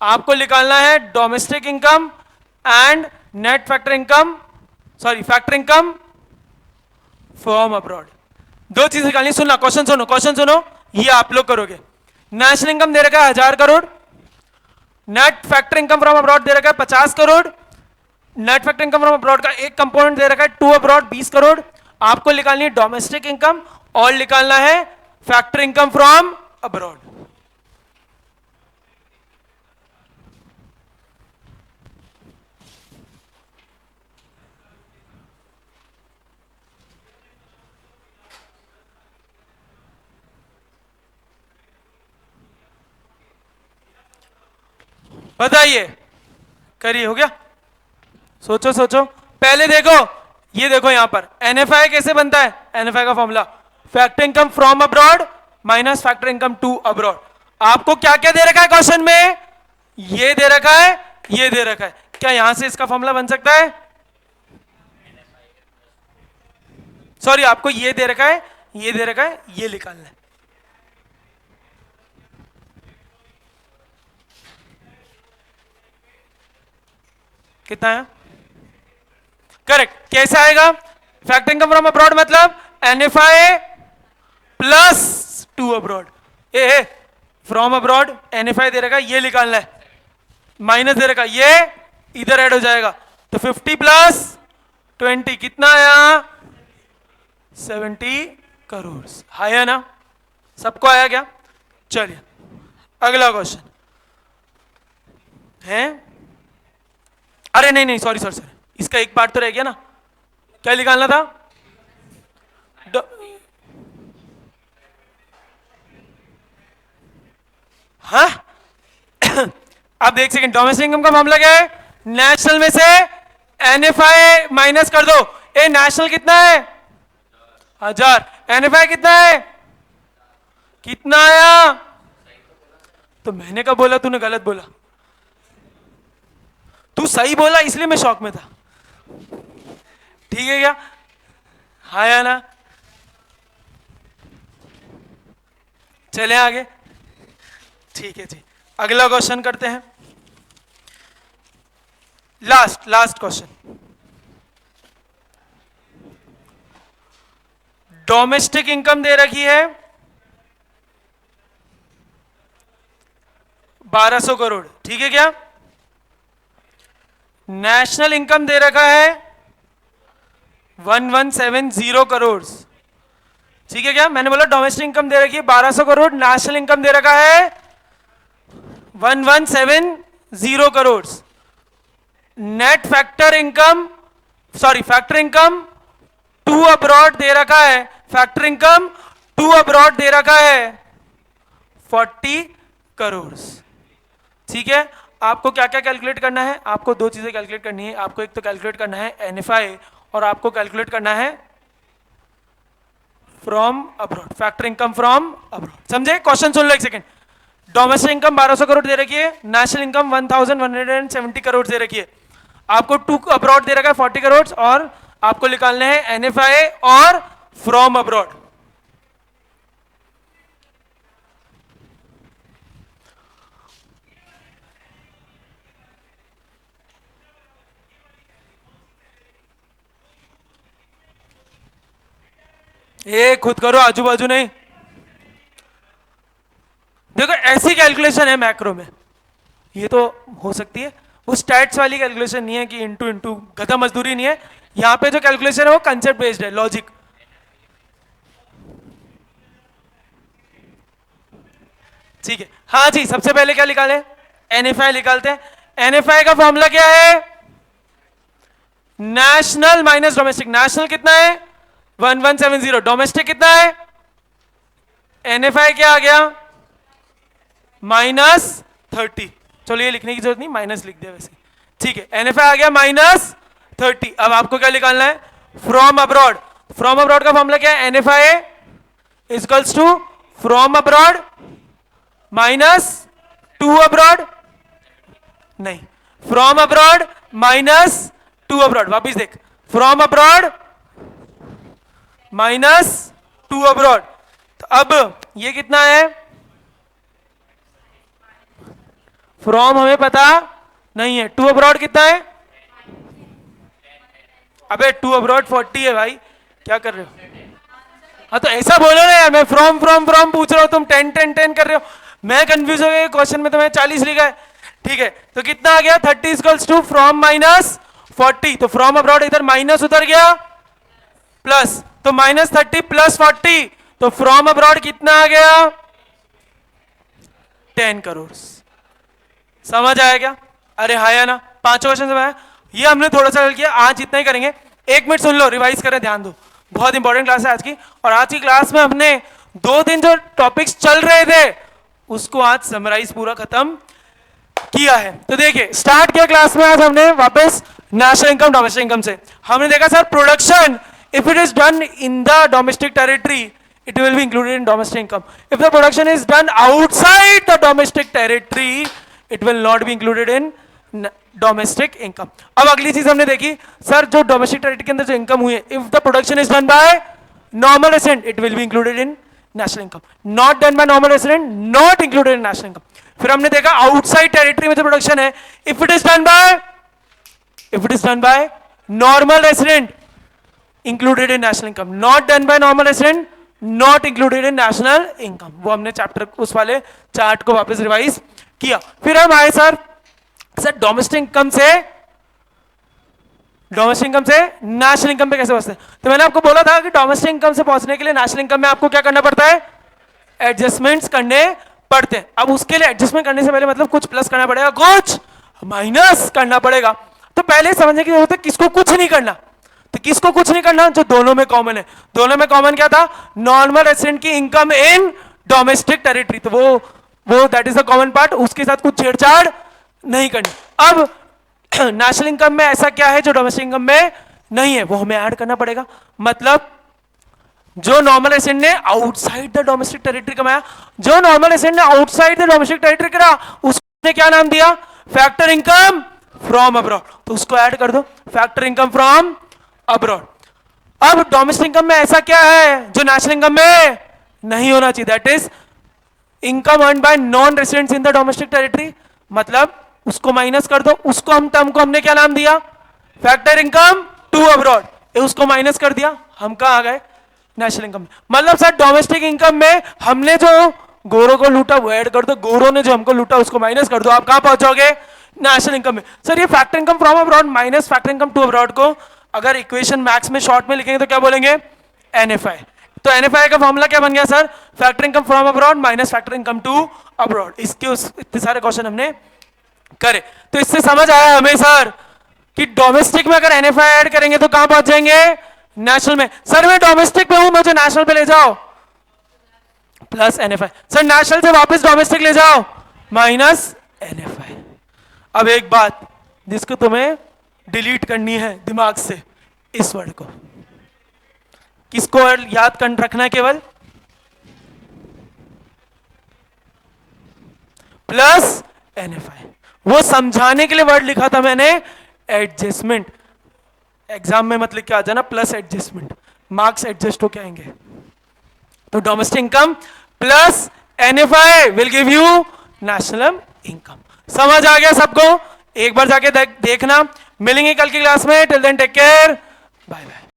आपको निकालना है domestic income and net factor income, sorry factor income from abroad. दो चीजें निकालनी। सुनना, क्वेश्चन सुनो, क्वेश्चन सुनो, ये आप लोग करोगे। नेशनल इनकम दे रखा है 1000 crore, net factor income from abroad दे रखा है 50 crore, net factor income from abroad का एक कंपोनेंट दे रखा है टू अब्रॉड 20 करोड़। आपको निकालनी है डोमेस्टिक इनकम और निकालना है फैक्टर इनकम फ्रॉम अब्रॉड। बताइए, करिए, हो गया? सोचो सोचो, पहले देखो, ये देखो यहां पर एनएफआई कैसे बनता है। एनएफआई का formula factor income from abroad minus factor income to abroad. आपको क्या क्या दे रखा है क्वेश्चन में? ये दे रखा है, ये दे रखा है। क्या यहां से इसका फॉर्मूला बन सकता है? सॉरी, आपको ये दे रखा है, ये दे रखा है, ये निकालना है। कितना है? करेक्ट। कैसे आएगा? फैक्टर इनकम फ्रॉम अब्रॉड मतलब NFI plus to abroad. A from abroad NFI दे रखा है, ये निकालना है, माइनस दे रखा है, ये इधर ऐड हो जाएगा। तो 50 प्लस 20 कितना आया? 70 करोड़। आया ना? सबको आया क्या? चलिए अगला क्वेश्चन है। अरे नहीं नहीं, सॉरी सॉरी सॉरी, इसका एक पार्ट तो रह गया ना। क्या निकालना था? हाँ आप देख सकें, डोमेस्टिक इनकम का मामला क्या है? नेशनल में से एनएफआई माइनस कर दो। ए नेशनल कितना है 1000, एनएफआई कितना है, कितना आया? तो मैंने कब बोला तूने गलत बोला? तू सही बोला इसलिए मैं शॉक में था। ठीक है क्या? आया ना? चले आगे। ठीक है जी, अगला क्वेश्चन करते हैं। Last question. डोमेस्टिक इनकम दे रखी है 1200 करोड़। ठीक है क्या? नेशनल इनकम दे रखा है 1170 करोड़। ठीक है क्या? मैंने बोला डोमेस्टिक इनकम दे रखी है 1200 करोड़, नेशनल इनकम दे रखा है 1170 crore. Net factor income, sorry factor income to abroad दे रखा है, फैक्टर इनकम टू अब्रॉड दे रखा है 40 करोड़। ठीक है, आपको क्या क्या कैलकुलेट करना है? आपको दो चीजें कैलकुलेट करनी है। आपको एक तो कैलकुलेट करना है एनएफआई और आपको कैलकुलेट करना है from abroad, factor income from abroad. समझे? क्वेश्चन सुन लो एक सेकंड। डोमेस्टिक इनकम 1200 करोड़ दे रखी है, नेशनल इनकम 1170 करोड़ दे रखी है, आपको टू अब्रॉड दे रखा है 40 करोड़ और आपको निकालने हैं एनएफआई और फ्रॉम अब्रॉड। ये खुद करो, आजू बाजू नहीं। देखो ऐसी कैलकुलेशन है मैक्रो में, ये तो हो सकती है, वो स्टैट्स वाली कैलकुलेशन नहीं है कि इंटू इंटू गधा मजदूरी नहीं है। यहां पे जो कैलकुलेशन है वो कंसेप्ट बेस्ड है, लॉजिक। ठीक है, हाँ जी, सबसे पहले क्या निकाले? एनएफआई निकालते हैं। एनएफआई का फॉर्मूला क्या है? National minus domestic. नेशनल कितना है? 1170। डोमेस्टिक कितना है? एनएफआई क्या आ गया? -30। चलो ये लिखने की जरूरत नहीं, माइनस लिख दिया वैसे। ठीक है, एनएफआई आ गया -30। अब आपको क्या निकालना है? From abroad. फ्रॉम अब्रॉड का फॉर्मूला क्या है? NFI equals to from abroad -2 abroad, नहीं, फ्रॉम अब्रॉड -2 अब्रॉड। वापिस देख, फ्रॉम अब्रॉड -2 अब्रॉड। तो अब ये कितना है? फ्रॉम हमें पता नहीं है, 2 अब्रॉड कितना है? अबे 2 अब्रॉड 40 है भाई, क्या कर रहे हो? हाँ तो ऐसा बोलो ना यार, मैं फ्रॉम फ्रॉम फ्रॉम पूछ रहा हूं, तुम 10 10 10 कर रहे हो, मैं कंफ्यूज हो गया। क्वेश्चन में तो मैं 40 लिखा है। ठीक है, तो कितना आ गया? 30 इक्वल्स टू फ्रॉम -40। तो फ्रॉम अब्रॉड इधर माइनस उधर गया प्लस, तो -30 + 40, तो फ्रॉम अब्रॉड कितना आ गया? 10 करोड़। समझ आया क्या? अरे हाँ या ना? 5 क्वेश्चन समझ आया? ये हमने थोड़ा सा किया, आज इतना ही करेंगे। 1 मिनट सुन लो, रिवाइज करें, ध्यान दो, बहुत इंपॉर्टेंट क्लास है आज की। और आज की क्लास में हमने 2 दिन जो टॉपिक्स चल रहे थे उसको आज समराइज पूरा खत्म किया है। तो देखिए, स्टार्ट किया क्लास में आज हमने वापस नेशनल इनकम डोमेस्टिक इनकम से। हमने देखा sir production if it is done in the domestic territory it will be included in domestic income, if the production is done outside the domestic territory it will not be included in domestic income. अब अगली चीज हमने देखी sir, जो domestic territory के अंदर जो income हुई है, if the production is done by normal resident it will be included in national income, not done by normal resident not included in national income. फिर हमने देखा आउटसाइड टेरिटरी में जो प्रोडक्शन है, if it is done by normal resident included in national income, not done by normal resident not included in national income. वो हमने chapter उस वाले चार्ट को वापस रिवाइज किया। फिर हम आए सर डोमेस्टिक इनकम से नेशनल इनकम पे कैसे पहुंचते हैं। तो मैंने आपको बोला था कि डोमेस्टिक इनकम से पहुंचने के लिए नेशनल इनकम में आपको क्या करना पड़ता है? एडजस्टमेंट्स करने पड़ते हैं। अब उसके लिए एडजस्टमेंट करने से पहले मतलब कुछ प्लस करना पड़ेगा, कुछ माइनस करना पड़ेगा। तो पहले समझने की जरूरत है किसको कुछ नहीं करना। तो किसको कुछ नहीं करना? जो दोनों में कॉमन है। दोनों में कॉमन क्या था? नॉर्मल रेसिडेंट की इनकम इन डोमेस्टिक टेरिटरी, तो वो that is the common part, उसके साथ कुछ छेड़छाड़ नहीं करनी। अब नेशनल इनकम में ऐसा क्या है जो डोमेस्टिक इनकम में नहीं है? वो हमें ऐड करना पड़ेगा। मतलब जो नॉर्मल रेसिडेंट ने आउटसाइड द डोमेस्टिक टेरिटरी कमाया, जो नॉर्मल रेसिडेंट ने आउटसाइड द डोमेस्टिक टेरिटरी करा, उसने क्या नाम दिया? Factor income from abroad. तो उसको ऐड कर दो, फैक्टर इनकम फ्रॉम अब्रॉड। अब डोमेस्टिक इनकम में ऐसा क्या है जो नेशनल इनकम में नहीं होना चाहिए? That is income earn by non residents in the domestic territory. मतलब उसको माइनस कर दो, उसको हम टर्म को हमने क्या नाम दिया? Factor income to abroad. उसको माइनस कर दिया, हम कहां आ गए? नेशनल इनकम में। मतलब सर डोमेस्टिक इनकम में हमने जो गोरों को लूटा वो ऐड कर दो, गोरों ने जो हमको लूटा उसको माइनस कर दो, आप कहां पहुंचोगे? नेशनल इनकम में। सर ये factor income from abroad minus factor income to abroad को अगर इक्वेशन मैथ्स में शॉर्ट में लिखेंगे तो क्या बोलेंगे? एनएफआई। तो एनएफआई का फॉर्मूला क्या बन गया sir? Factor income from abroad minus factor income to abroad. इसके इतने सारे क्वेश्चन हमने करे। तो इससे समझ आया हमें सर कि डोमेस्टिक में अगर एनएफआई ऐड करेंगे तो कहां पहुंच जाएंगे? नेशनल में। सर मैं डोमेस्टिक पे हूं, मुझे नेशनल पे ले जाओ, प्लस एनएफआई। सर नेशनल से वापस डोमेस्टिक ले जाओ, माइनस NFI। अब एक बात जिसको तुम्हें डिलीट करनी है दिमाग से, इस वर्ड को, किसको याद कर रखना है केवल, प्लस NFI। वो समझाने के लिए वर्ड लिखा था मैंने एडजस्टमेंट। एग्जाम में मतलब क्या आ जाना प्लस एडजस्टमेंट, मार्क्स एडजस्ट हो के आएंगे। तो domestic income plus NFI will give you national income. समझ आ गया सबको? एक बार जाके देखना। मिलेंगे कल की क्लास में। Till then take care, bye bye.